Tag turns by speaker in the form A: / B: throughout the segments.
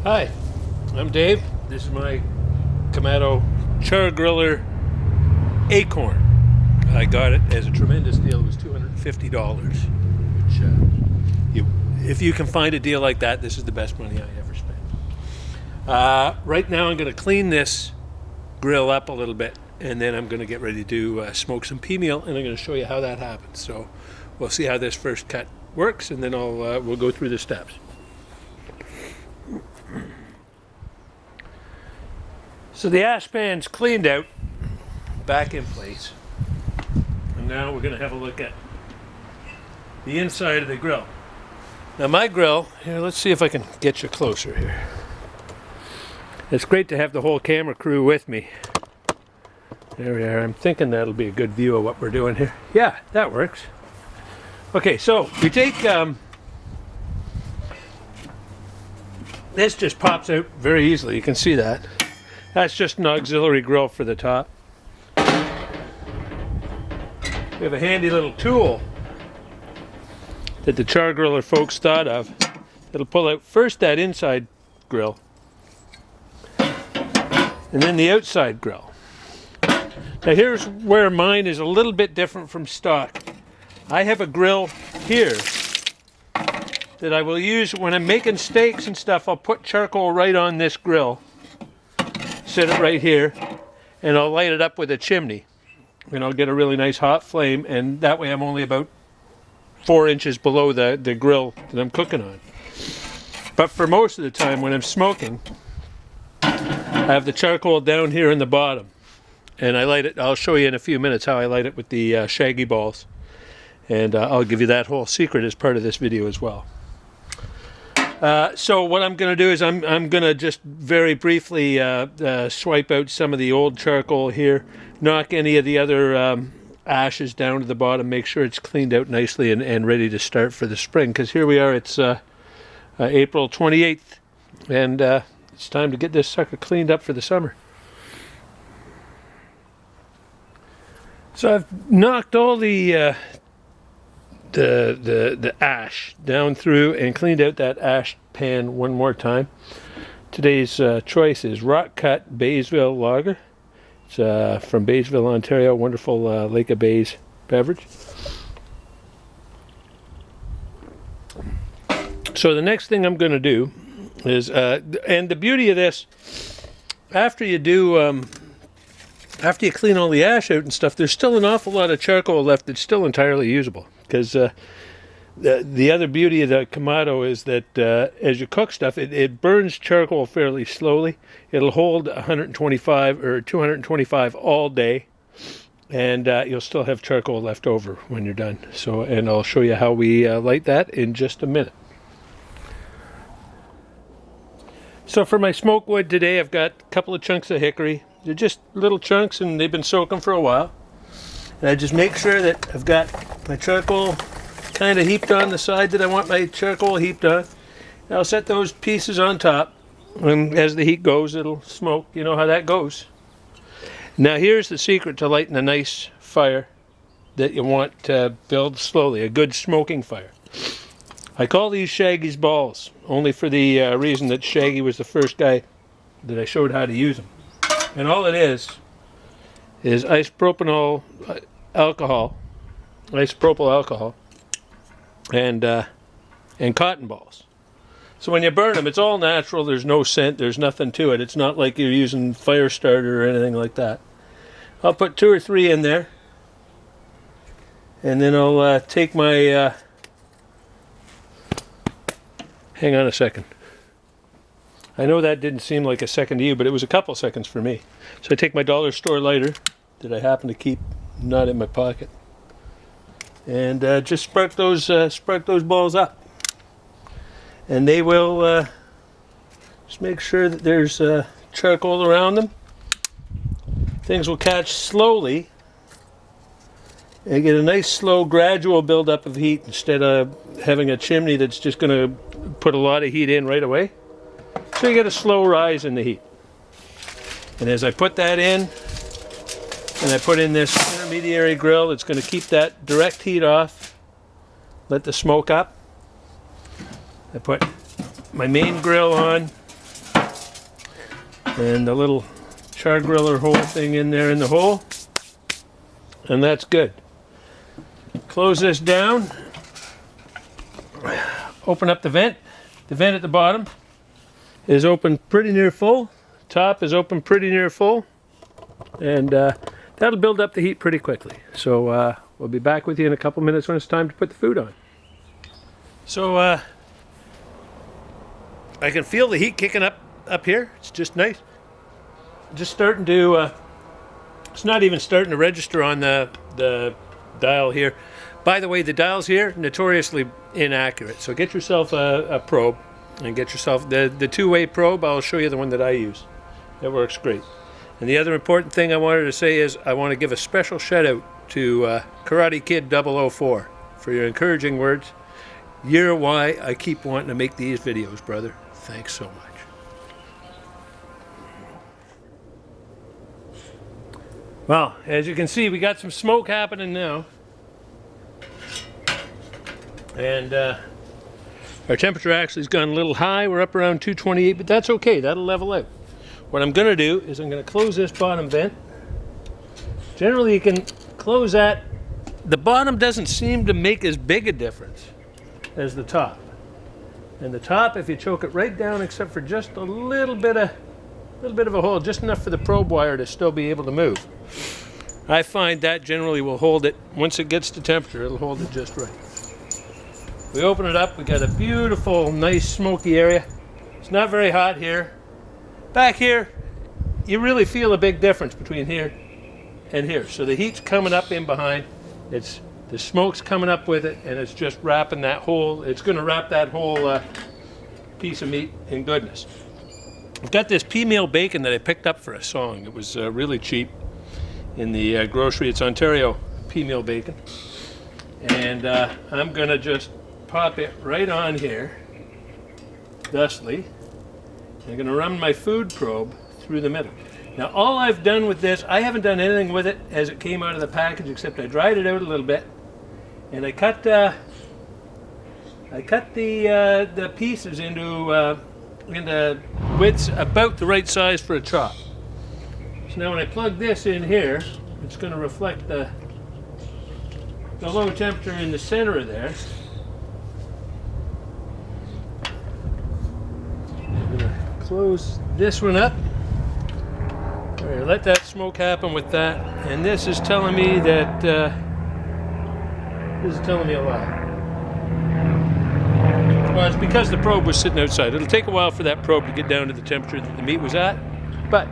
A: Hi, I'm Dave. This is my Kamado Char Griller Acorn. I got it as a tremendous deal. It was $250, which if you can find a deal like that, this is the best money I ever spent. Right now I'm going to clean this grill up a little bit, and then I'm going to get ready to smoke some Peameal, and I'm going to show you how that happens. So we'll see how this first cut works, and then we'll go through the steps. So the ash pan's cleaned out, back in place, and now we're going to have a look at the inside of the grill. Now my grill, here, let's see if I can get you closer here. It's great to have the whole camera crew with me. There we are. I'm thinking that'll be a good view of what we're doing here. Yeah, that works. Okay, so we take, this just pops out very easily. You can see that. That's just an auxiliary grill for the top. We have a handy little tool that the char griller folks thought of. It'll pull out first that inside grill and then the outside grill. Now here's where mine is a little bit different from stock. I have a grill here that I will use when I'm making steaks and stuff. I'll put charcoal right on this grill, set it right here, and I'll light it up with a chimney, and I'll get a really nice hot flame, and that way I'm only about 4 inches below the grill that I'm cooking on. But for most of the time when I'm smoking, I have the charcoal down here in the bottom, and I light it. I'll show you in a few minutes how I light it with the shaggy balls, and I'll give you that whole secret as part of this video as well. So what I'm going to do is I'm going to just very briefly swipe out some of the old charcoal here, knock any of the other ashes down to the bottom, make sure it's cleaned out nicely and ready to start for the spring. Because here we are, it's April 28th, and it's time to get this sucker cleaned up for the summer. So I've knocked all the ash down through and cleaned out that ash pan one more time. Today's choice is Rock Cut Baysville Lager. It's from Baysville, Ontario. Wonderful Lake of Bays beverage. So the next thing I'm going to do is, and the beauty of this, after you clean all the ash out and stuff, there's still an awful lot of charcoal left that's still entirely usable. Because the other beauty of the Kamado is that as you cook stuff, it burns charcoal fairly slowly. It'll hold 125 or 225 all day, and you'll still have charcoal left over when you're done. So, and I'll show you how we light that in just a minute. So for my smoke wood today, I've got a couple of chunks of hickory. They're just little chunks, and they've been soaking for a while. And I just make sure that I've got my charcoal kind of heaped on the side that I want my charcoal heaped on. And I'll set those pieces on top, and as the heat goes, it'll smoke. You know how that goes. Now here's the secret to lighting a nice fire that you want to build slowly, a good smoking fire. I call these Shaggy's balls, only for the reason that Shaggy was the first guy that I showed how to use them. And all it is isopropyl alcohol, and cotton balls. So when you burn them, it's all natural. There's no scent. There's nothing to it. It's not like you're using fire starter or anything like that. I'll put 2 or 3 in there, and then I'll take my. Hang on a second. I know that didn't seem like a second to you, but it was a couple seconds for me. So I take my dollar store lighter that I happen to keep not in my pocket, and just spark those balls up, and they will just make sure that there's charcoal around them. Things will catch slowly and get a nice slow gradual buildup of heat instead of having a chimney that's just going to put a lot of heat in right away. So you get a slow rise in the heat. And as I put that in, and I put in this intermediary grill, it's going to keep that direct heat off, let the smoke up. I put my main grill on, and the little char griller hole thing in there in the hole, and that's good. Close this down, open up the vent. The vent at the bottom is open pretty near full, top is open pretty near full, and that'll build up the heat pretty quickly. So we'll be back with you in a couple minutes when it's time to put the food on. So I can feel the heat kicking up here. It's just nice. Just starting to, it's not even starting to register on the dial here. By the way, the dials here, notoriously inaccurate. So get yourself a probe and get yourself the two-way probe. I'll show you the one that I use. That works great. And the other important thing I wanted to say is I want to give a special shout out to Karate Kid 004 for your encouraging words. You're why I keep wanting to make these videos, brother. Thanks so much. Well, as you can see, we got some smoke happening now. And our temperature actually has gone a little high. We're up around 228, but that's okay. That'll level out. What I'm going to do is I'm going to close this bottom vent. Generally, you can close that. The bottom doesn't seem to make as big a difference as the top. And the top, if you choke it right down, except for just a little bit of a hole, just enough for the probe wire to still be able to move. I find that generally will hold it. Once it gets to temperature, it'll hold it just right. We open it up. We got a beautiful, nice, smoky area. It's not very hot here. Back here, you really feel a big difference between here and here. So the heat's coming up in behind. The smoke's coming up with it, and it's just wrapping that whole. It's going to wrap that whole piece of meat in goodness. I've got this Peameal bacon that I picked up for a song. It was really cheap in the grocery. It's Ontario Peameal bacon, and I'm going to just pop it right on here, thusly. I'm going to run my food probe through the middle. Now, all I've done with this, I haven't done anything with it as it came out of the package, except I dried it out a little bit, and I cut the pieces into widths about the right size for a chop. So now when I plug this in here, it's going to reflect the low temperature in the center of there. I'm going to close this one up. All right, let that smoke happen with that. And this is telling me that this is telling me a lot. Well, it's because the probe was sitting outside. It'll take a while for that probe to get down to the temperature that the meat was at. But,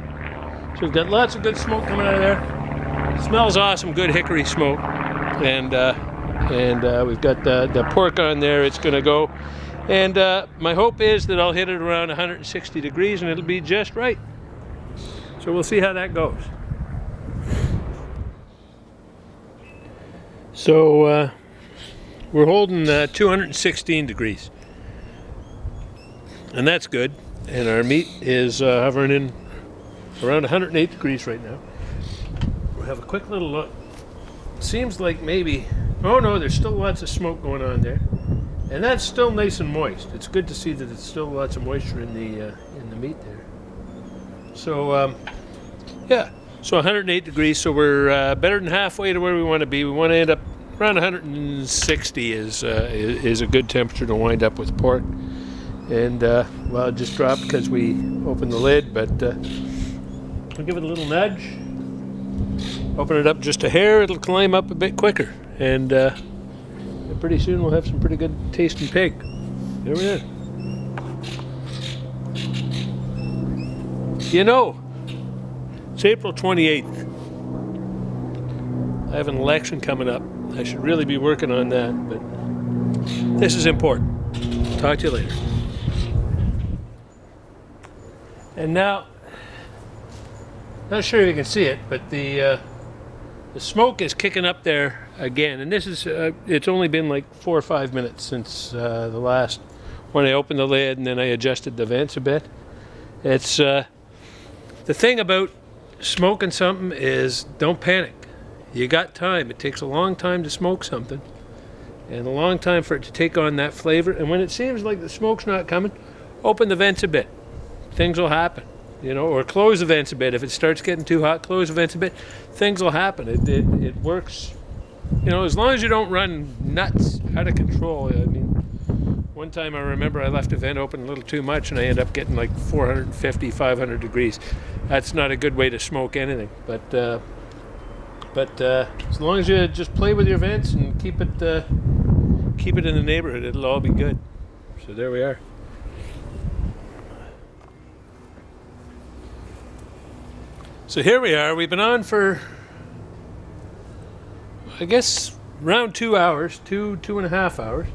A: so we've got lots of good smoke coming out of there. It smells awesome, good hickory smoke. And we've got the pork on there. It's going to go. And my hope is that I'll hit it around 160 degrees and it'll be just right. So we'll see how that goes. So we're holding 216 degrees. And that's good. And our meat is hovering in around 108 degrees right now. We'll have a quick little look. Seems like maybe, oh no, there's still lots of smoke going on there. And that's still nice and moist. It's good to see that it's still lots of moisture in the meat there. So yeah, so 108 degrees. So we're better than halfway to where we want to be. We want to end up around 160 is a good temperature to wind up with pork. And well, it just dropped because we opened the lid, but we'll give it a little nudge. Open it up just a hair, it'll climb up a bit quicker. And pretty soon we'll have some pretty good tasting pig. There we are. You know, it's April 28th. I have an election coming up. I should really be working on that, but this is important. Talk to you later. And now, not sure if you can see it, but the smoke is kicking up there again. And this is, it's only been like 4 or 5 minutes since the last, when I opened the lid and then I adjusted the vents a bit. It's, the thing about smoking something is don't panic. You got time. It takes a long time to smoke something and a long time for it to take on that flavor. And when it seems like the smoke's not coming, open the vents a bit. Things will happen. you know, or close the vents a bit. If it starts getting too hot, close the vents a bit. Things will happen. It works, you know, as long as you don't run nuts, out of control. I mean, one time I remember I left a vent open a little too much and I ended up getting like 450, 500 degrees. That's not a good way to smoke anything. But as long as you just play with your vents and keep it in the neighborhood, it'll all be good. So there we are. So here we are. We've been on for, I guess, around 2 hours, two and a half hours.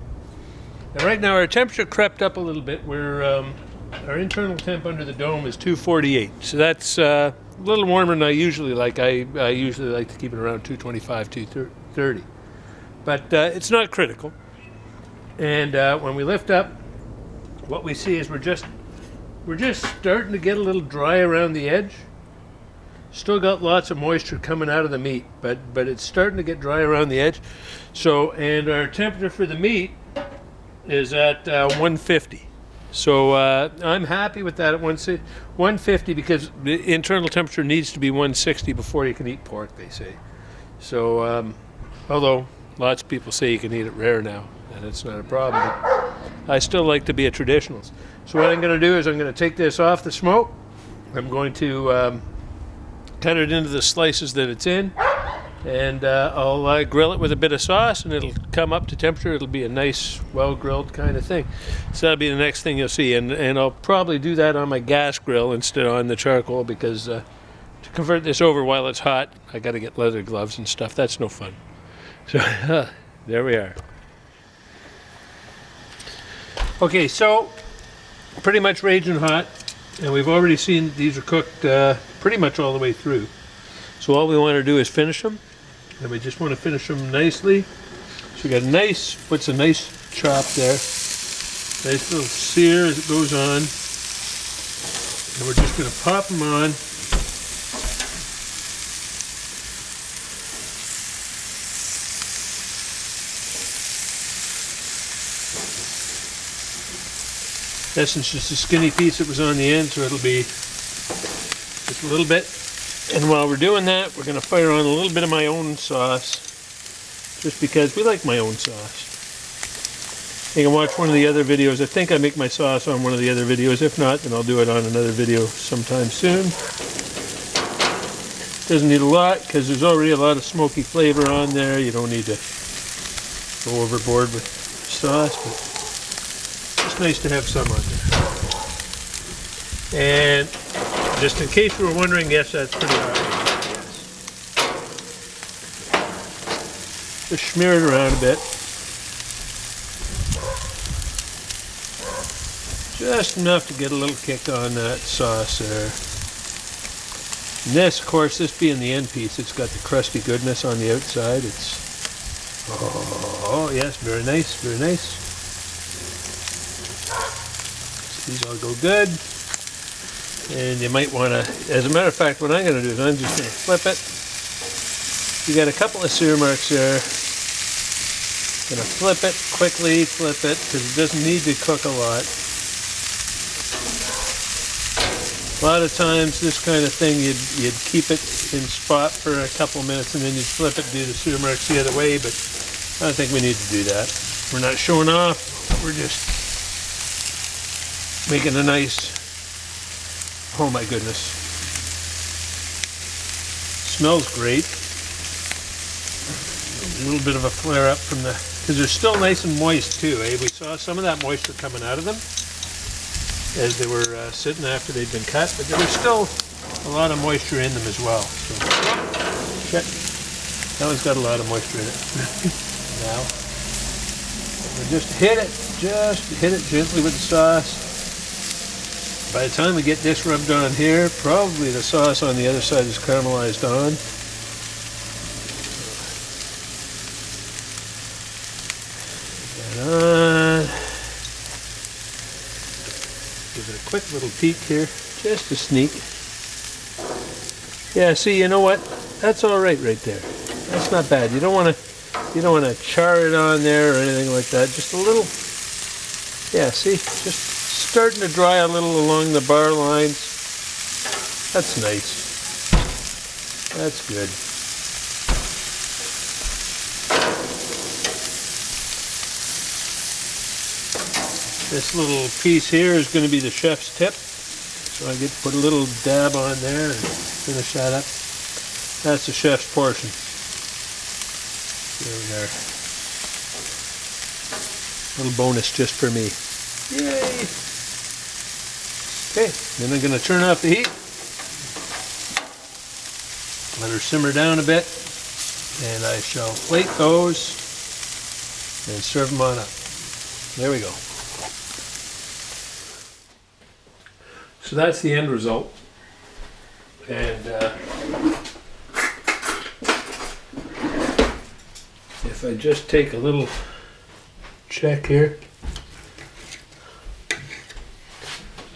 A: And right now our temperature crept up a little bit. Our internal temp under the dome is 248. So that's a little warmer than I usually like. I usually like to keep it around 225, 230. But it's not critical. And when we lift up, what we see is we're just starting to get a little dry around the edge. Still got lots of moisture coming out of the meat, but it's starting to get dry around the edge. So, and our temperature for the meat is at 150. So I'm happy with that at 150 because the internal temperature needs to be 160 before you can eat pork, they say. So, although lots of people say you can eat it rare now, and it's not a problem, but I still like to be a traditionalist. So what I'm going to do is I'm going to take this off the smoke. I'm going to cut it into the slices that it's in, and I'll grill it with a bit of sauce, and it'll come up to temperature. It'll be a nice, well-grilled kind of thing. So that'll be the next thing you'll see, and I'll probably do that on my gas grill instead of on the charcoal, because to convert this over while it's hot, I got to get leather gloves and stuff. That's no fun. So there we are. Okay, so pretty much raging hot, and we've already seen these are cooked pretty much all the way through. So all we want to do is finish them, and we just want to finish them nicely. So we got a nice, puts a nice chop there, nice little sear as it goes on, and we're just going to pop them on. This is just a skinny piece that was on the end, so it'll be just a little bit. And while we're doing that, we're going to fire on a little bit of my own sauce, just because we like my own sauce. You can watch one of the other videos. I think I make my sauce on one of the other videos. If not, then I'll do it on another video sometime soon. Doesn't need a lot, because there's already a lot of smoky flavor on there. You don't need to go overboard with sauce, but it's nice to have some on there. And just in case you were wondering, yes, that's pretty hot. Yes. Just smear it around a bit. Just enough to get a little kick on that sauce there. And this, of course, this being the end piece, it's got the crusty goodness on the outside. It's, oh yes, very nice, very nice. These all go good, and you might want to, as a matter of fact, what I'm going to do is I'm just going to flip it. You got a couple of sear marks there. Going to flip it quickly, flip it, because it doesn't need to cook a lot. A lot of times this kind of thing you'd keep it in spot for a couple of minutes and then you'd flip it, do the sear marks the other way, but I don't think we need to do that. We're not showing off, we're just making a nice, oh my goodness, smells great. A little bit of a flare up from the, because they're still nice and moist too, eh? We saw some of that moisture coming out of them as they were sitting after they'd been cut, but there was still a lot of moisture in them as well. So, check. That one's got a lot of moisture in it. Now, we just hit it gently with the sauce. By the time we get this rubbed on here, probably the sauce on the other side is caramelized on. Get that on. Give it a quick little peek here, just a sneak. Yeah, see, you know what? That's all right there. That's not bad. You don't want to char it on there or anything like that. Just a little. Yeah, see, just starting to dry a little along the bar lines. That's nice. That's good. This little piece here is going to be the chef's tip. So I get to put a little dab on there and finish that up. That's the chef's portion. There we are. Little bonus just for me. Yay! Okay, then I'm going to turn off the heat. Let her simmer down a bit. And I shall plate those and serve them on up. There we go. So that's the end result. And if I just take a little check here,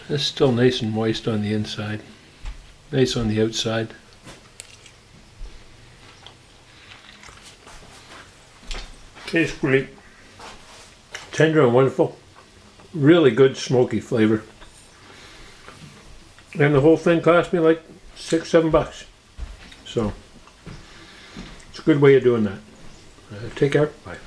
A: it's still nice and moist on the inside, nice on the outside. Tastes great, tender and wonderful, really good smoky flavor. And the whole thing cost me like $6-7. So it's a good way of doing that. Take care. Bye.